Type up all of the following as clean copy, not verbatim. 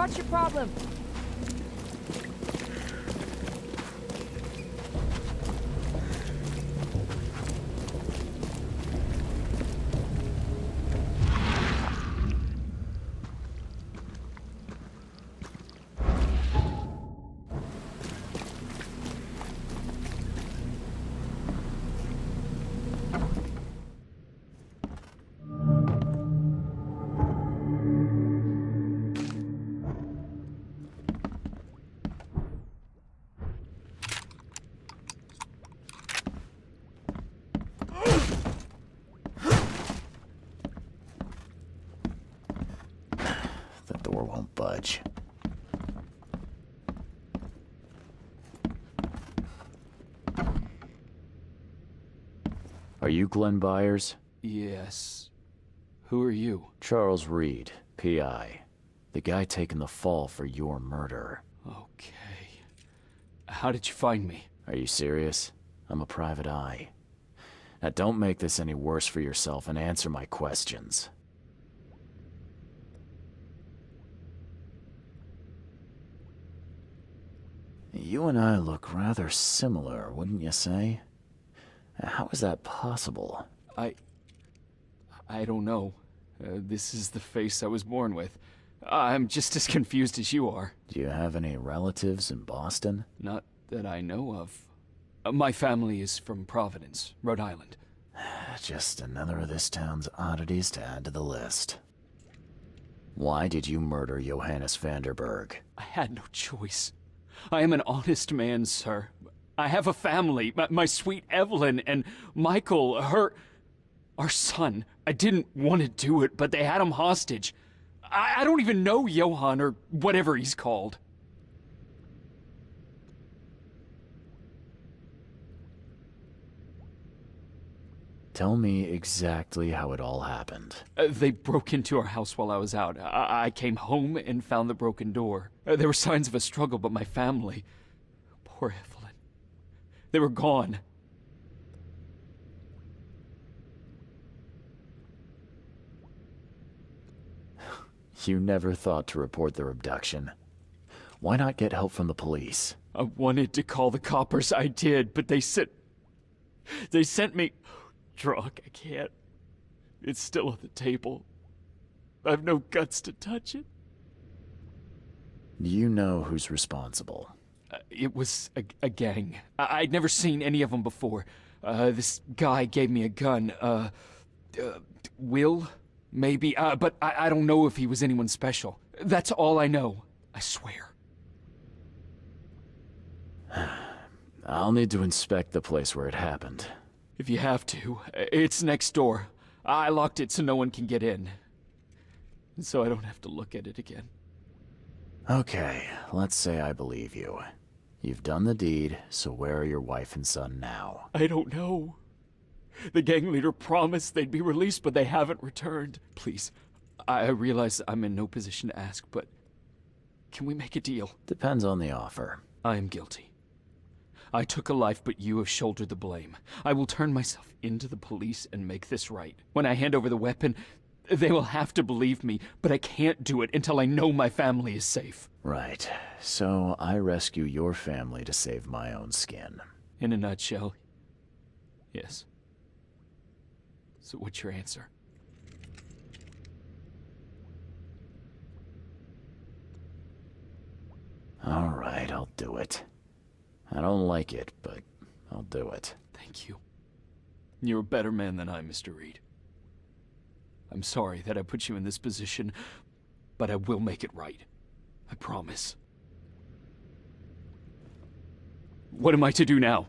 What's your problem? The door won't budge. Are you Glenn Byers? Yes. Who are you? Charles Reed, P.I. The guy taking the fall for your murder. Okay. How did you find me? Are you serious? I'm a private eye. Now don't make this any worse for yourself and answer my questions. You and I look rather similar, wouldn't you say? How is that possible? I don't know. This is the face I was born with. I'm just as confused as you are. Do you have any relatives in Boston? Not that I know of. My family is from Providence, Rhode Island. Just another of this town's oddities to add to the list. Why did you murder Johannes Vanderberg? I had no choice. I am an honest man, sir. I have a family. My sweet Evelyn and Michael, our son. I didn't want to do it, but they had him hostage. I don't even know Johann or whatever he's called. Tell me exactly how it all happened. They broke into our house while I was out. I came home and found the broken door. There were signs of a struggle, but my family... Poor Evelyn. They were gone. You never thought to report their abduction. Why not get help from the police? I wanted to call the coppers, I did, but they sent me... Drunk, I can't. It's still on the table. I've no guts to touch it. Do you know who's responsible? It was a gang. I'd never seen any of them before. This guy gave me a gun. Will? Maybe. But I don't know if he was anyone special. That's all I know. I swear. I'll need to inspect the place where it happened. If you have to. It's next door. I locked it so no one can get in. So I don't have to look at it again. Okay, let's say I believe you. You've done the deed, so where are your wife and son now? I don't know. The gang leader promised they'd be released, but they haven't returned. Please, I realize I'm in no position to ask, but can we make a deal? Depends on the offer. I am guilty. I took a life, but you have shouldered the blame. I will turn myself into the police and make this right. When I hand over the weapon, they will have to believe me, but I can't do it until I know my family is safe. Right. So I rescue your family to save my own skin. In a nutshell, yes. So what's your answer? All right, I'll do it. I don't like it, but I'll do it. Thank you. You're a better man than I, Mr. Reed. I'm sorry that I put you in this position, but I will make it right. I promise. What am I to do now?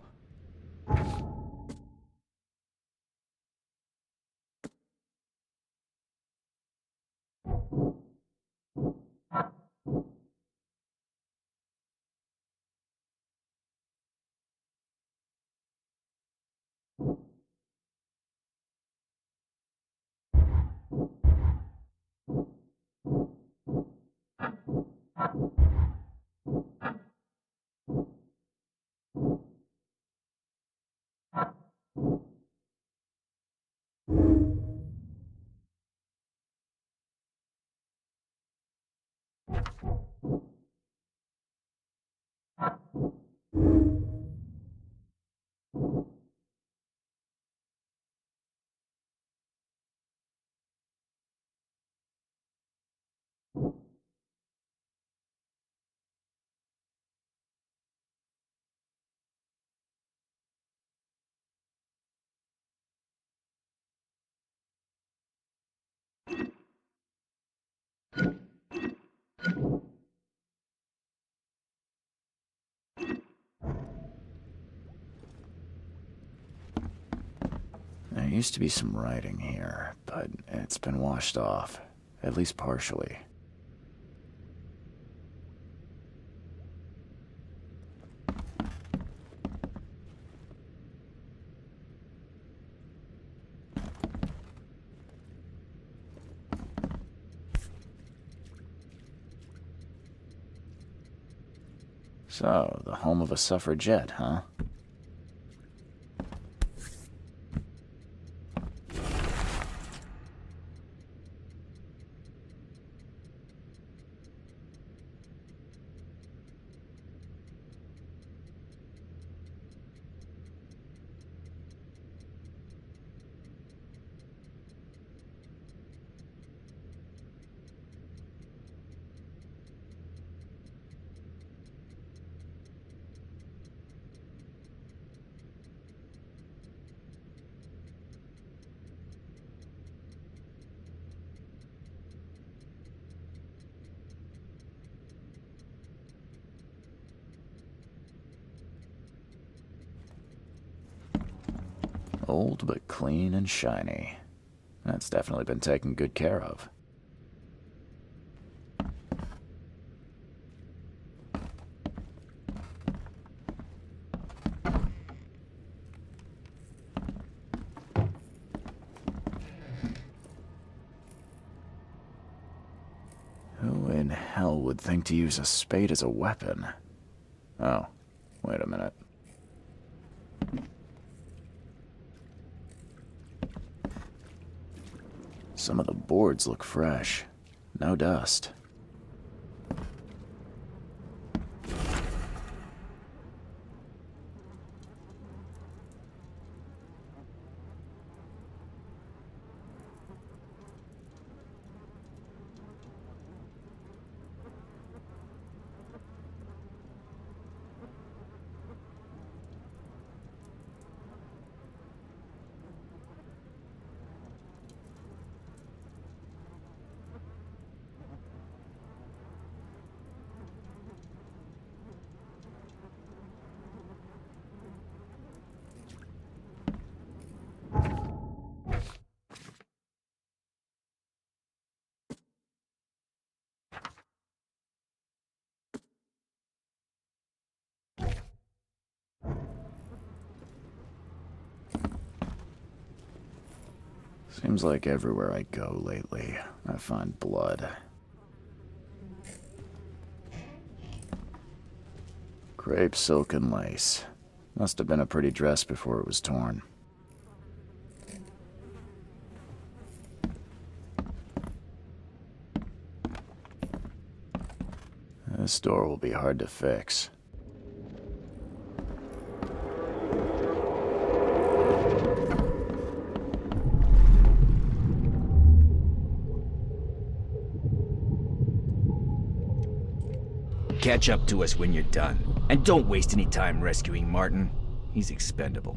There used to be some writing here, but it's been washed off, at least partially. So, the home of a suffragette, huh? Old but clean and shiny. That's definitely been taken good care of. Who in hell would think to use a spade as a weapon? Oh, wait a minute. Some of the boards look fresh. No dust. Seems like everywhere I go lately, I find blood. Crepe silk and lace. Must have been a pretty dress before it was torn. This door will be hard to fix. Catch up to us when you're done. And don't waste any time rescuing Martin. He's expendable.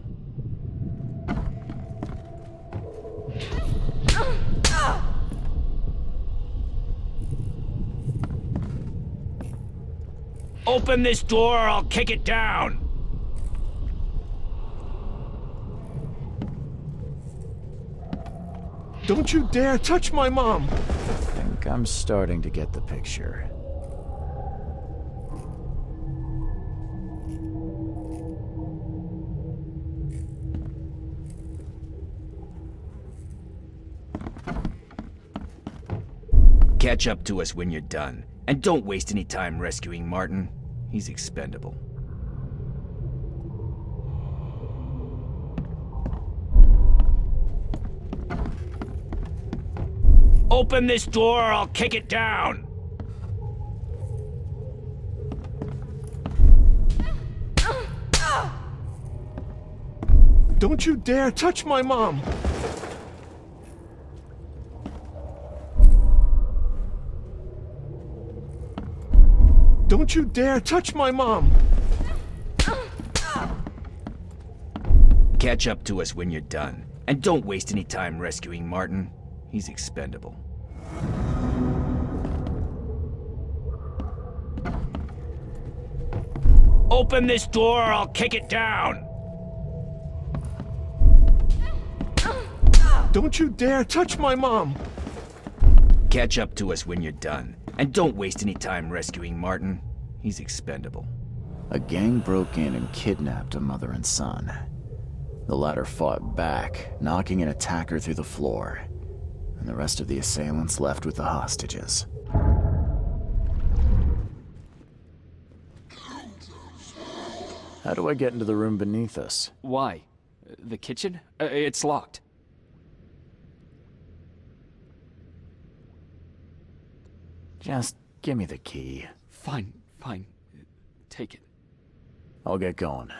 Open this door or I'll kick it down! Don't you dare touch my mom! I think I'm starting to get the picture. Catch up to us when you're done. And don't waste any time rescuing Martin. He's expendable. Open this door or I'll kick it down! Don't you dare touch my mom! Don't you dare touch my mom! Catch up to us when you're done. And don't waste any time rescuing Martin. He's expendable. Open this door or I'll kick it down! Don't you dare touch my mom! Catch up to us when you're done. And don't waste any time rescuing Martin. He's expendable. A gang broke in and kidnapped a mother and son. The latter fought back, knocking an attacker through the floor, and the rest of the assailants left with the hostages. How do I get into the room beneath us? Why? The kitchen? It's locked. Just give me the key. Fine. Take it. I'll get going.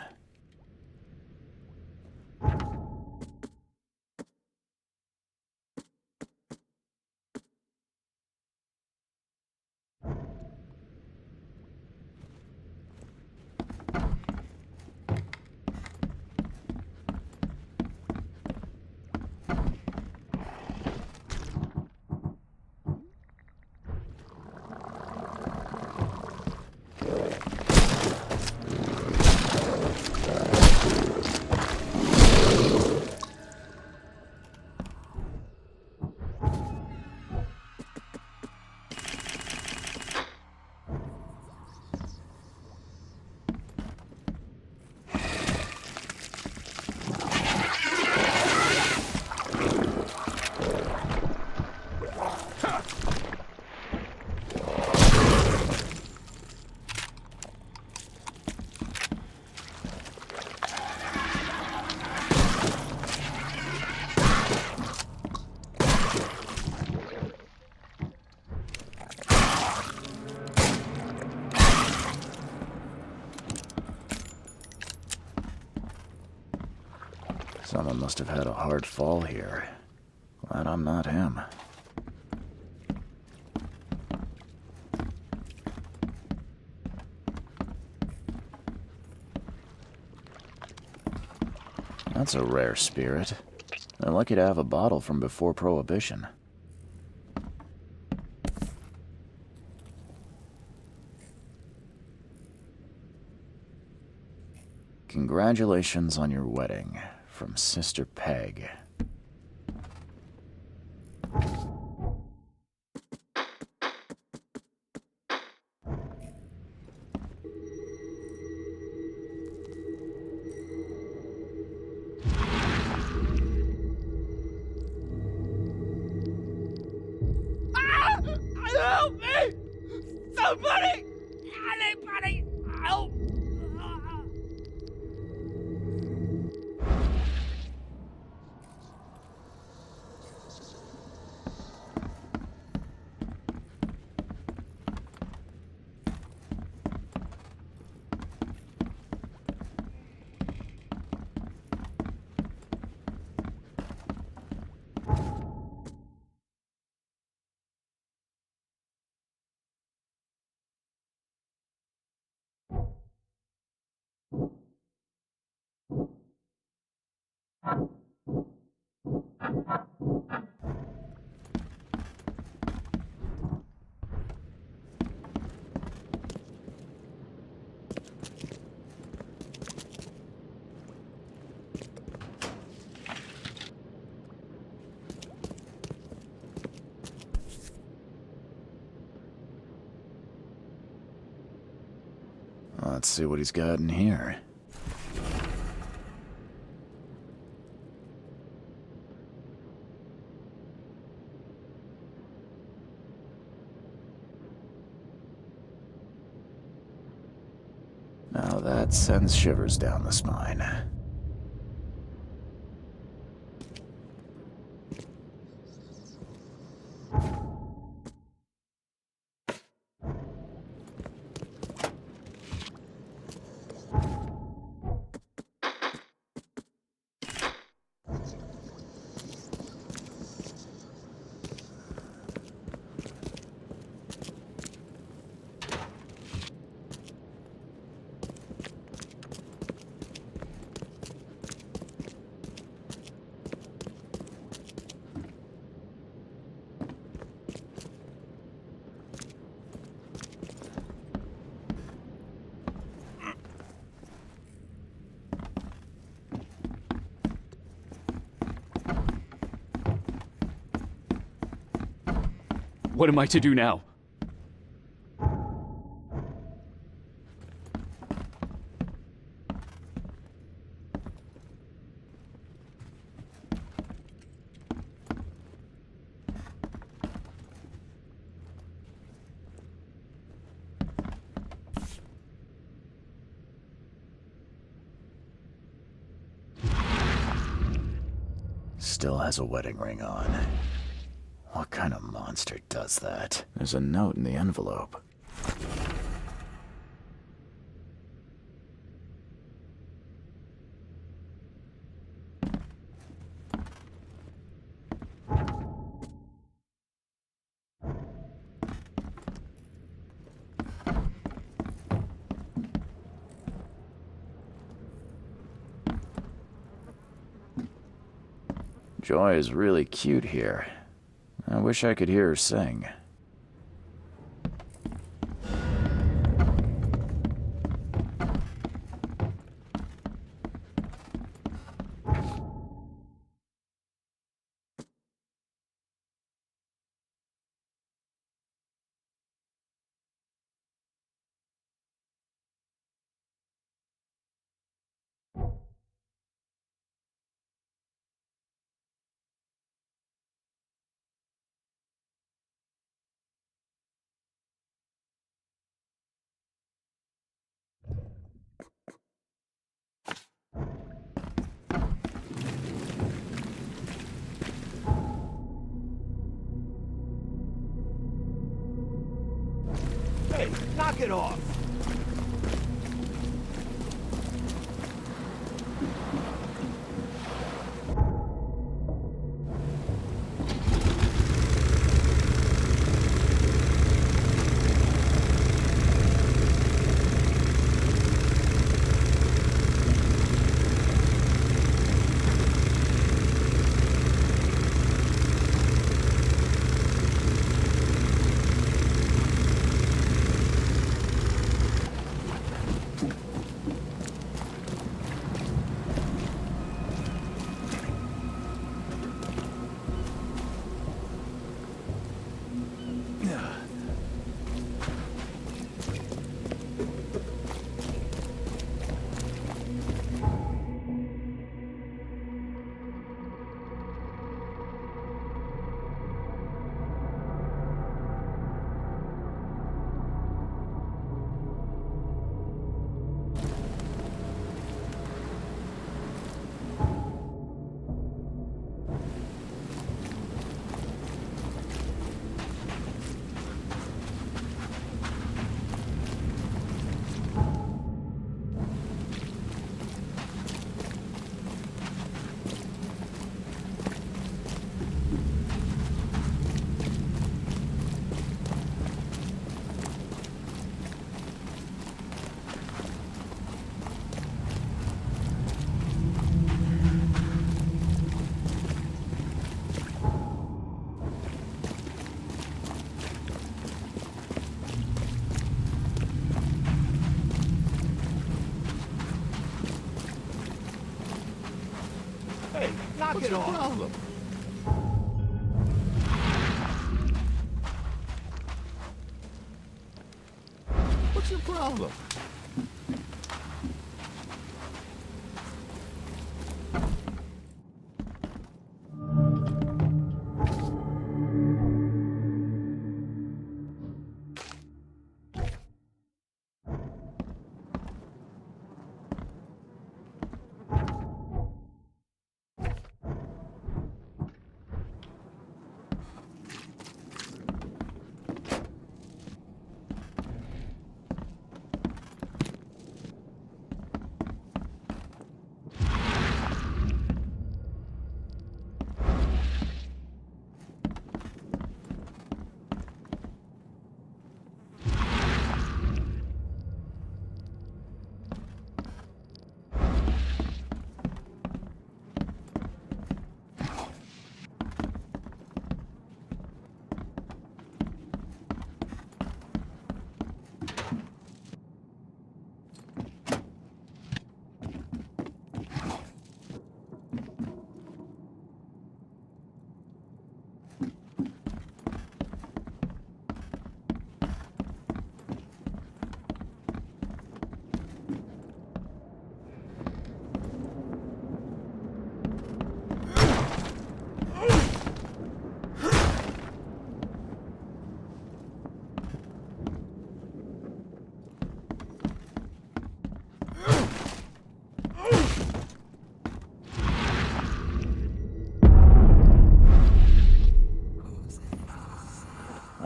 Someone must have had a hard fall here. Glad I'm not him. That's a rare spirit. They're lucky to have a bottle from before Prohibition. Congratulations on your wedding. From Sister Peg. Help me! Somebody! Anybody! Help! Let's see what he's got in here. Now that sends shivers down the spine. What am I to do now? Still has a wedding ring on. What kind of monster does that? There's a note in the envelope. Joy is really cute here. I wish I could hear her sing. Hey, knock it off! Hey, knock it off! What's your problem? What's your problem?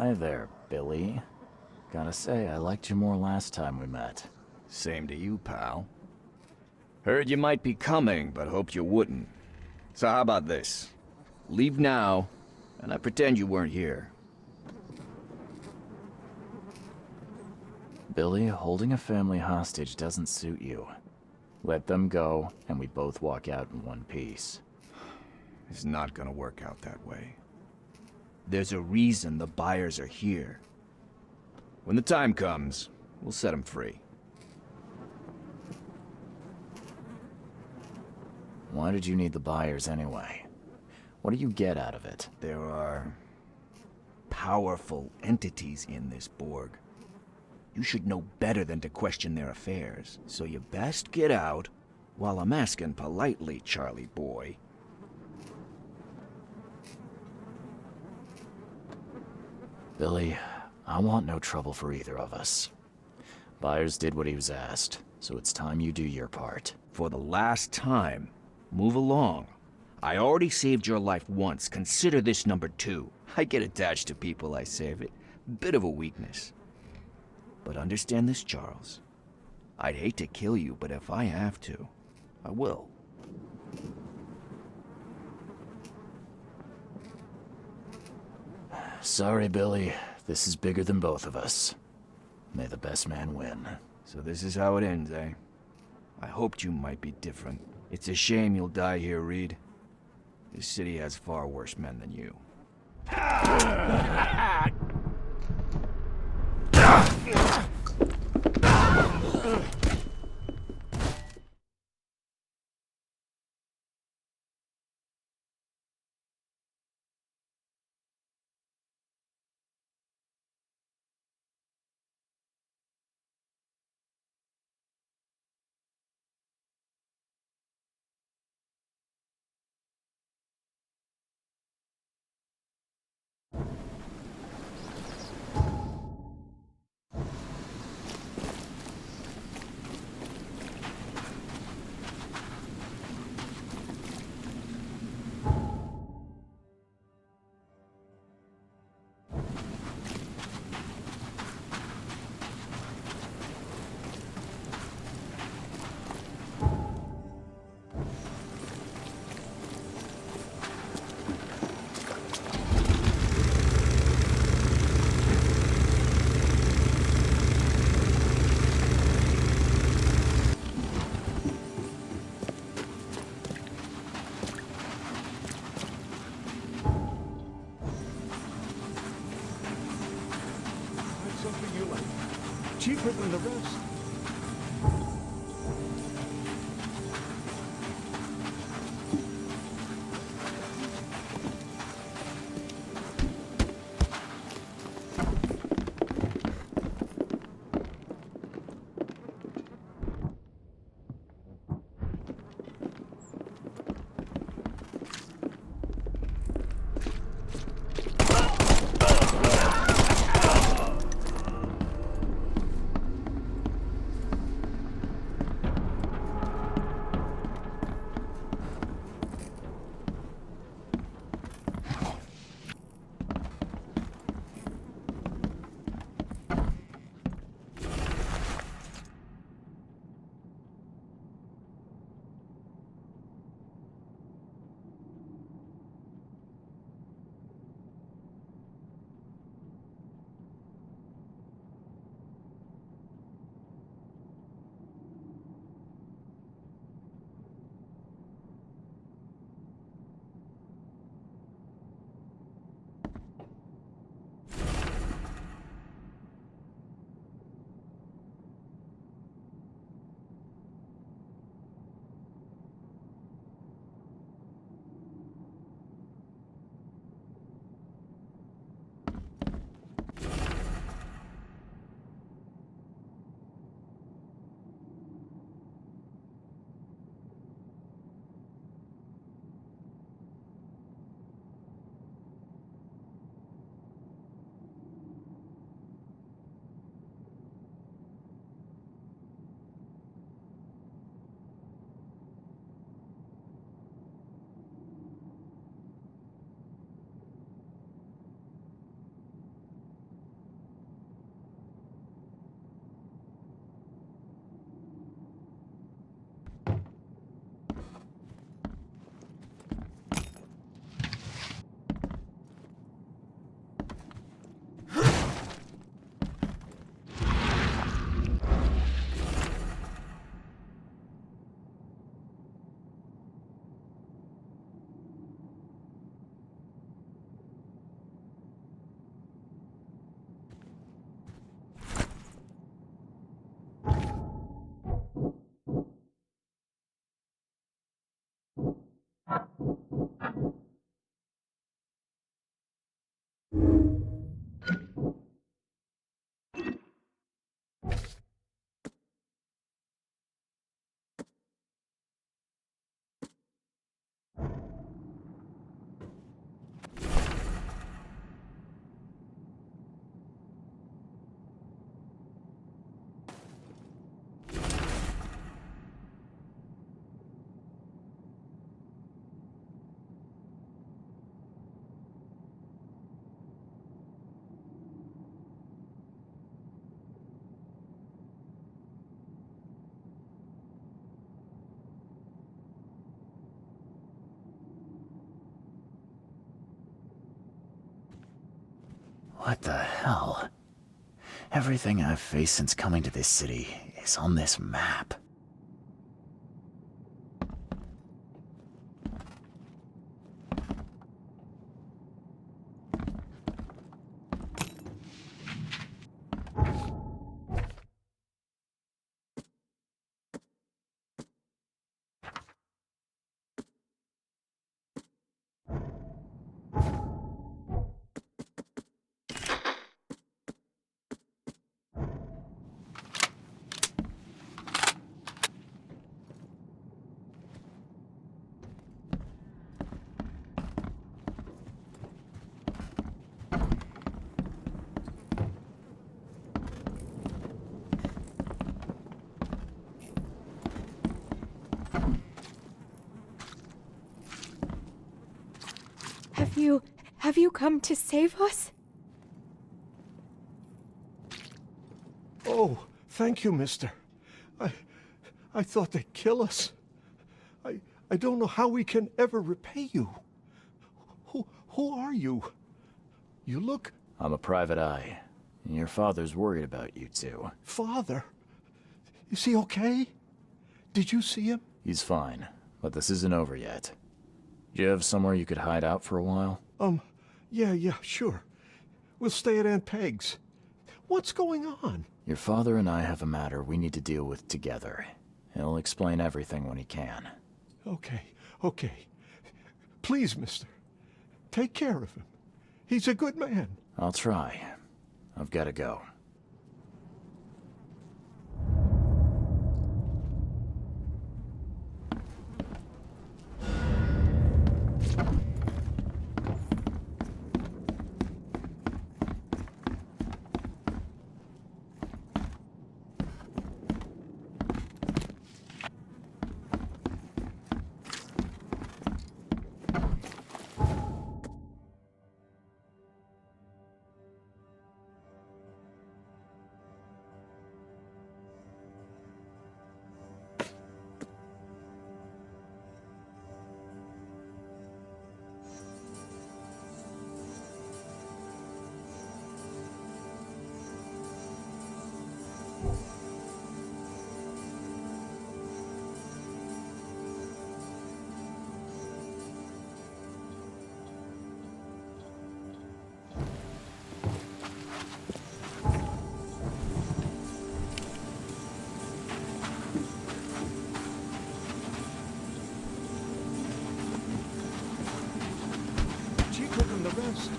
Hi there, Billy. Gotta say, I liked you more last time we met. Same to you, pal. Heard you might be coming, but hoped you wouldn't. So how about this? Leave now, and I pretend you weren't here. Billy, holding a family hostage doesn't suit you. Let them go, and we both walk out in one piece. It's not gonna work out that way. There's a reason the buyers are here. When the time comes, we'll set them free. Why did you need the buyers anyway? What do you get out of it? There are powerful entities in this Borg. You should know better than to question their affairs, so you best get out while I'm asking politely, Charlie boy. Billy, I want no trouble for either of us. Byers did what he was asked, so it's time you do your part. For the last time, move along. I already saved your life once. Consider this number 2. I get attached to people I save. It bit of a weakness. But understand this, Charles. I'd hate to kill you, but if I have to, I will. Sorry, Billy. This is bigger than both of us. May the best man win. So this is how it ends, eh? I hoped you might be different. It's a shame you'll die here, Reed. This city has far worse men than you. Find something you like. Cheaper than the rest. What the hell? Everything I've faced since coming to this city is on this map. Have you come to save us? Oh, thank you, mister. I thought they'd kill us. I don't know how we can ever repay you. Who are you? You look... I'm a private eye. And your father's worried about you two. Father? Is he okay? Did you see him? He's fine, but this isn't over yet. Do you have somewhere you could hide out for a while? Yeah, sure. We'll stay at Aunt Peg's. What's going on? Your father and I have a matter we need to deal with together. He'll explain everything when he can. Okay. Please, mister. Take care of him. He's a good man. I'll try. I've got to go. The rest.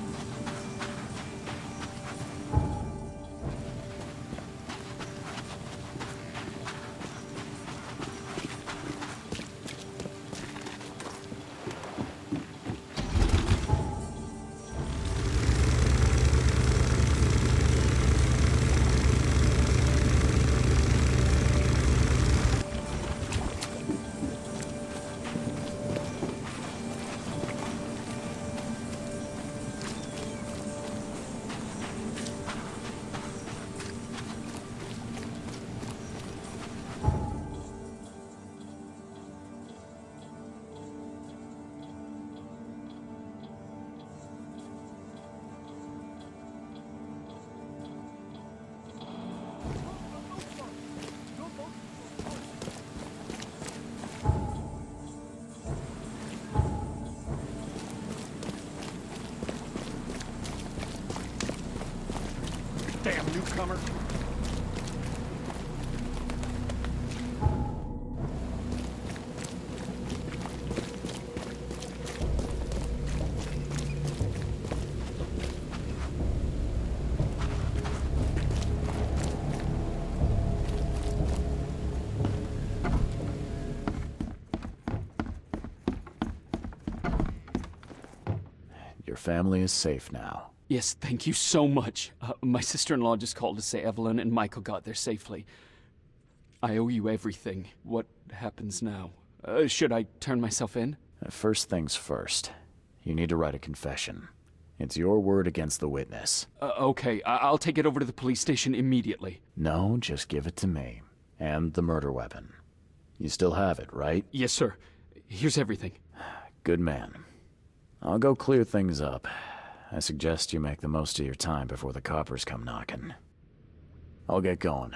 Damn newcomer. Your family is safe now. Yes, thank you so much. My sister-in-law just called to say Evelyn and Michael got there safely. I owe you everything. What happens now? Should I turn myself in? First things first. You need to write a confession. It's your word against the witness. Okay, I'll take it over to the police station immediately. No, just give it to me. And the murder weapon. You still have it, right? Yes, sir. Here's everything. Good man. I'll go clear things up. I suggest you make the most of your time before the coppers come knocking. I'll get going.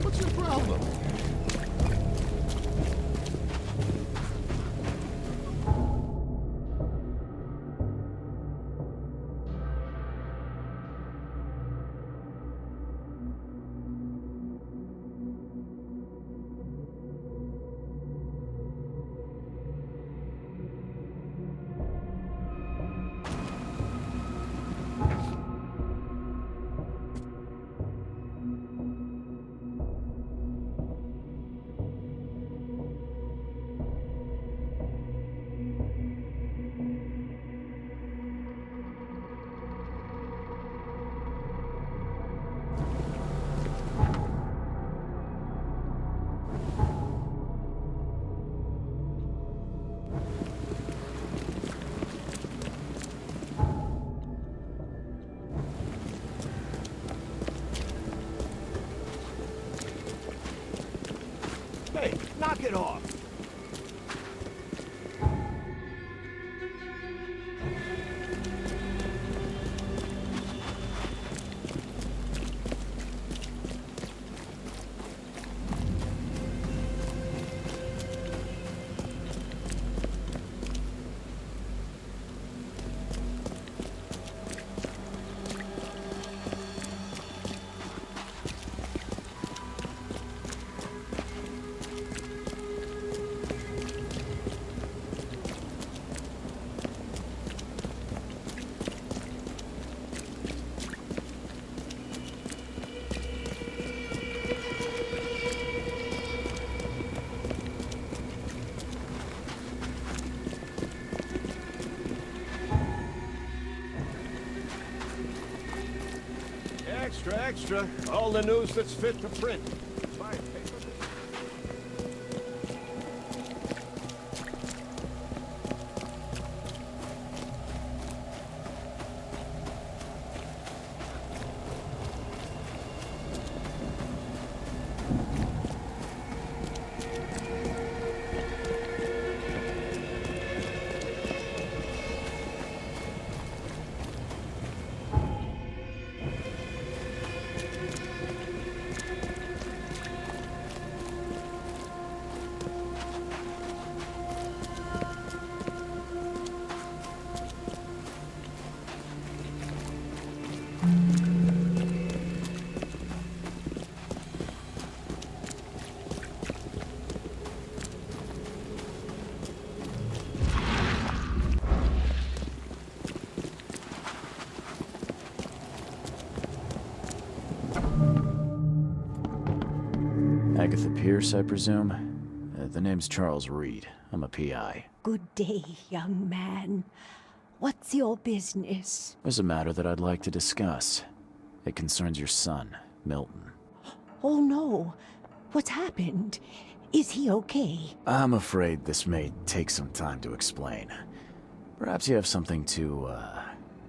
What's your problem? Hey, knock it off! Extra, extra. All the news that's fit to print. Buy paper. Pierce, I presume? The name's Charles Reed. I'm a PI. Good day, young man. What's your business? There's a matter that I'd like to discuss. It concerns your son, Milton. Oh no. What's happened? Is he okay? I'm afraid this may take some time to explain. Perhaps you have something to,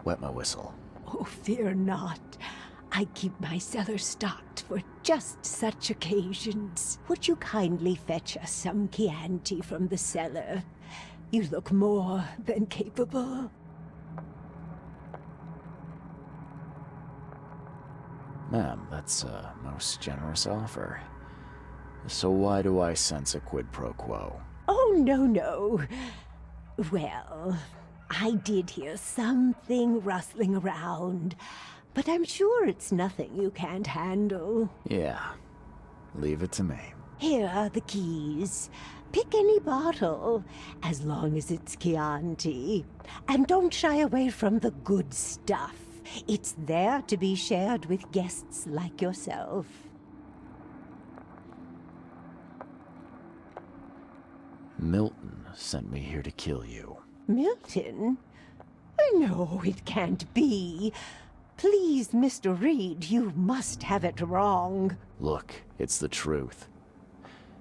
wet my whistle. Oh, fear not. I keep my cellar stocked for just such occasions. Would you kindly fetch us some Chianti from the cellar? You look more than capable. Ma'am, that's a most generous offer. So why do I sense a quid pro quo? Oh, no. Well, I did hear something rustling around, but I'm sure it's nothing you can't handle. Yeah, leave it to me. Here are the keys. Pick any bottle, as long as it's Chianti. And don't shy away from the good stuff. It's there to be shared with guests like yourself. Milton sent me here to kill you. Milton? No, it can't be. Please, Mr. Reed, you must have it wrong. Look, it's the truth.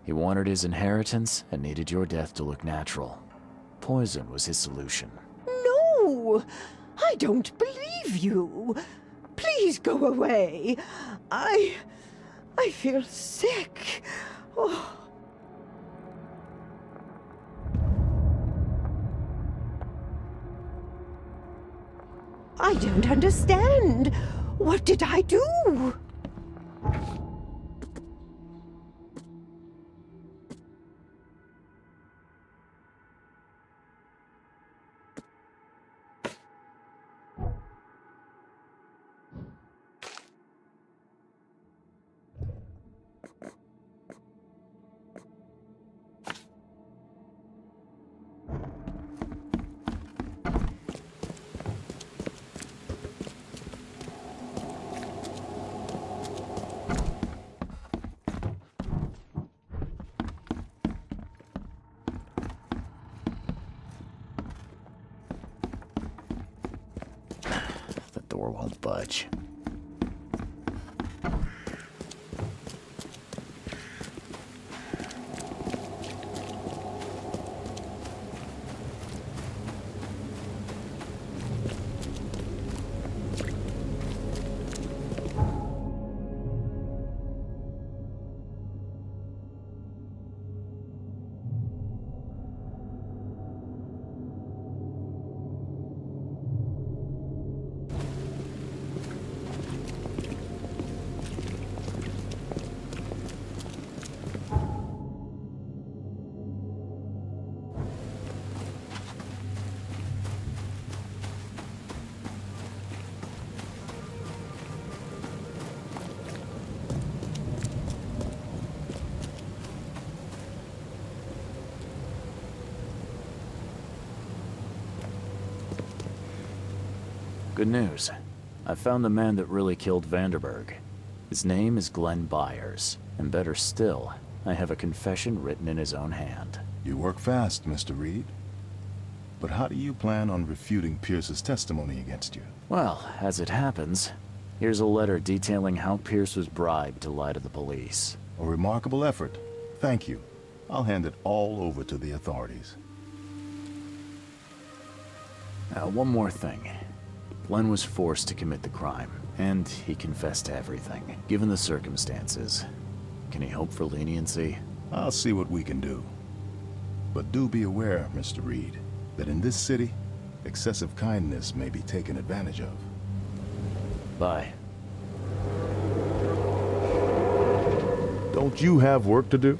He wanted his inheritance and needed your death to look natural. Poison was his solution. No! I don't believe you. Please go away. I feel sick. Oh. I don't understand. What did I do? The door won't budge. Good news. I found the man that really killed Vanderberg. His name is Glenn Byers, and better still, I have a confession written in his own hand. You work fast, Mr. Reed. But how do you plan on refuting Pierce's testimony against you? Well, as it happens, here's a letter detailing how Pierce was bribed to lie to the police. A remarkable effort. Thank you. I'll hand it all over to the authorities. One more thing. Glenn was forced to commit the crime, and he confessed to everything. Given the circumstances, can he hope for leniency? I'll see what we can do. But do be aware, Mr. Reed, that in this city, excessive kindness may be taken advantage of. Bye. Don't you have work to do?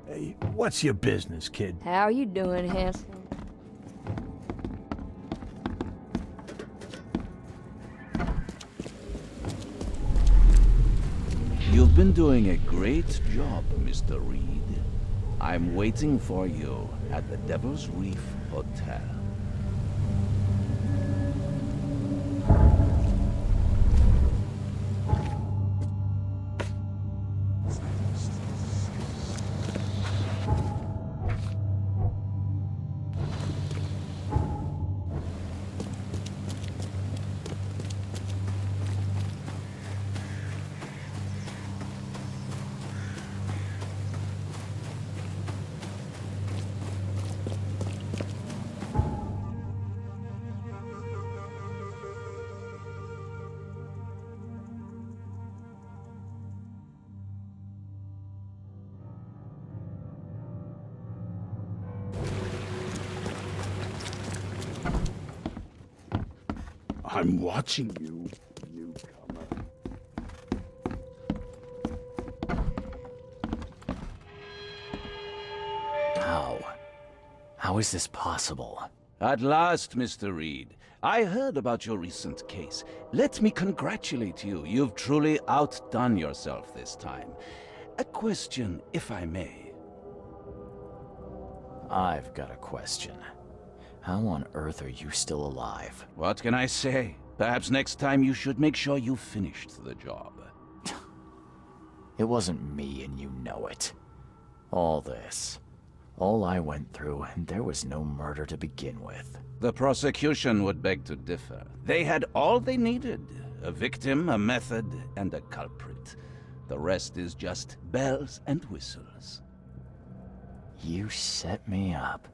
Hey, what's your business, kid? How you doing, Hanson? You've been doing a great job, Mr. Reed. I'm waiting for you at the Devil's Reef Hotel. I'm watching you, newcomer. How is this possible? At last, Mr. Reed. I heard about your recent case. Let me congratulate you. You've truly outdone yourself this time. A question, if I may. I've got a question. How on earth are you still alive? What can I say? Perhaps next time you should make sure you finished the job. It wasn't me, and you know it. All I went through, and there was no murder to begin with. The prosecution would beg to differ. They had all they needed. A victim, a method, and a culprit. The rest is just bells and whistles. You set me up.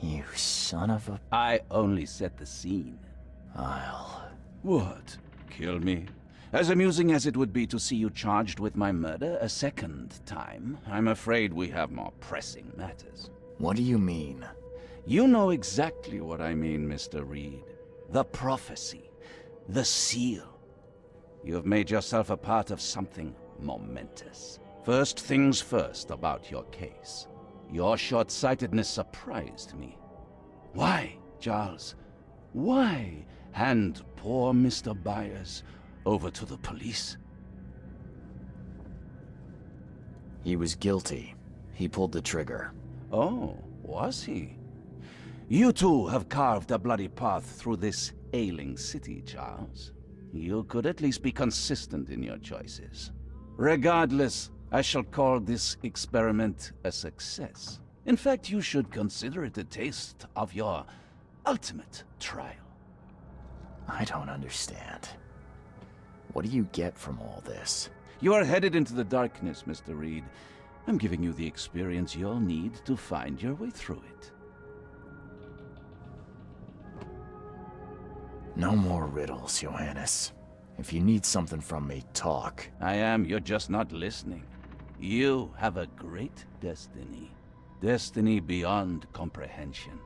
You son of a... I only set the scene. What? Kill me? As amusing as it would be to see you charged with my murder a second time, I'm afraid we have more pressing matters. What do you mean? You know exactly what I mean, Mr. Reed. The prophecy. The seal. You have made yourself a part of something momentous. First things first about your case. Your short-sightedness surprised me. Why, Charles? Why hand poor Mr. Byers over to the police? He was guilty. He pulled the trigger. Oh, was he? You too have carved a bloody path through this ailing city, Charles. You could at least be consistent in your choices. Regardless, I shall call this experiment a success. In fact, you should consider it a taste of your ultimate trial. I don't understand. What do you get from all this? You are headed into the darkness, Mr. Reed. I'm giving you the experience you'll need to find your way through it. No more riddles, Johannes. If you need something from me, talk. I am, you're just not listening. You have a great destiny. Destiny beyond comprehension.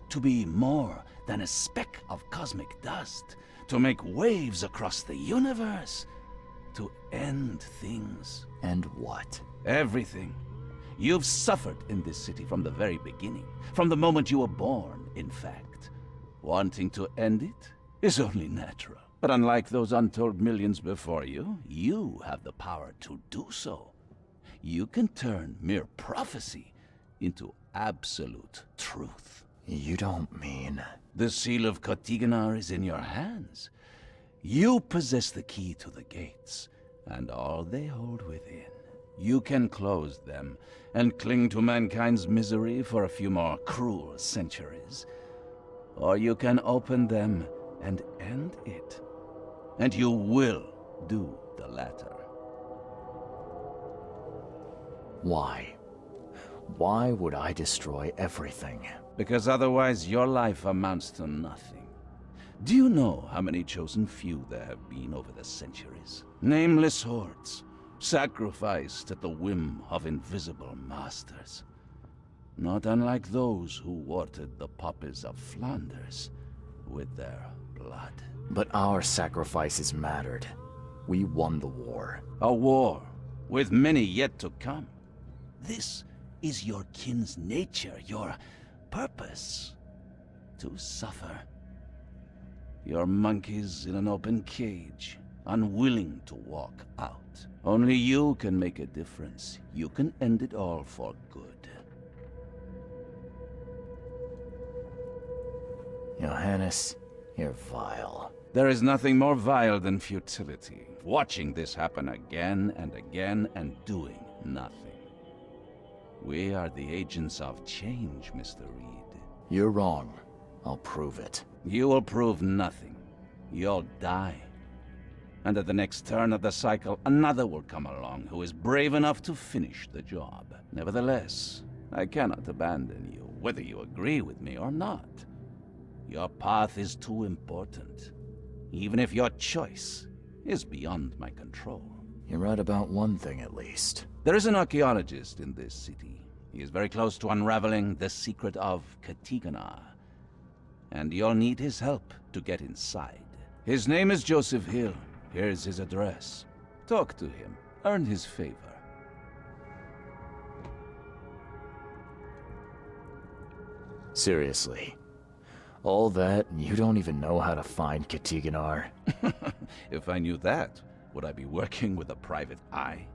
To be more than a speck of cosmic dust. To make waves across the universe. To end things. And what? Everything. You've suffered in this city from the very beginning. From the moment you were born, in fact. Wanting to end it is only natural. But unlike those untold millions before you, you have the power to do so. You can turn mere prophecy into absolute truth. You don't mean... The seal of Kotiganar is in your hands. You possess the key to the gates, and all they hold within. You can close them, and cling to mankind's misery for a few more cruel centuries. Or you can open them and end it. And you will do the latter. Why? Why would I destroy everything? Because otherwise your life amounts to nothing. Do you know how many chosen few there have been over the centuries? Nameless hordes, sacrificed at the whim of invisible masters. Not unlike those who watered the poppies of Flanders with their blood. But our sacrifices mattered. We won the war. A war, with many yet to come. This is your kin's nature, your purpose. To suffer. You're monkeys in an open cage, unwilling to walk out. Only you can make a difference. You can end it all for good. Johannes, you're vile. There is nothing more vile than futility. Watching this happen again and again and doing nothing. We are the agents of change, Mr. Reed. You're wrong. I'll prove it. You will prove nothing. You'll die. And at the next turn of the cycle, another will come along who is brave enough to finish the job. Nevertheless, I cannot abandon you, whether you agree with me or not. Your path is too important, even if your choice is beyond my control. You're right about one thing at least. There is an archaeologist in this city. He is very close to unraveling the secret of Katigana, and you'll need his help to get inside. His name is Joseph Hill. Here's his address. Talk to him. Earn his favor. Seriously. All that, and you don't even know how to find Katiganar? If I knew that, would I be working with a private eye?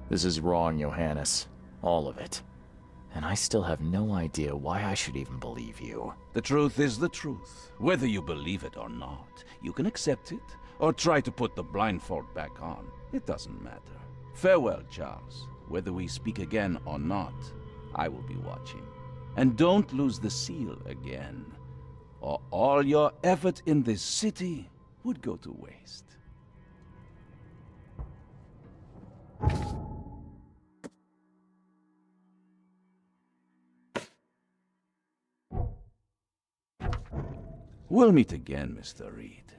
This is wrong, Johannes. All of it. And I still have no idea why I should even believe you. The truth is the truth. Whether you believe it or not, you can accept it, or try to put the blindfold back on. It doesn't matter. Farewell, Charles. Whether we speak again or not, I will be watching. And don't lose the seal again, or all your effort in this city would go to waste. We'll meet again, Mr. Reed.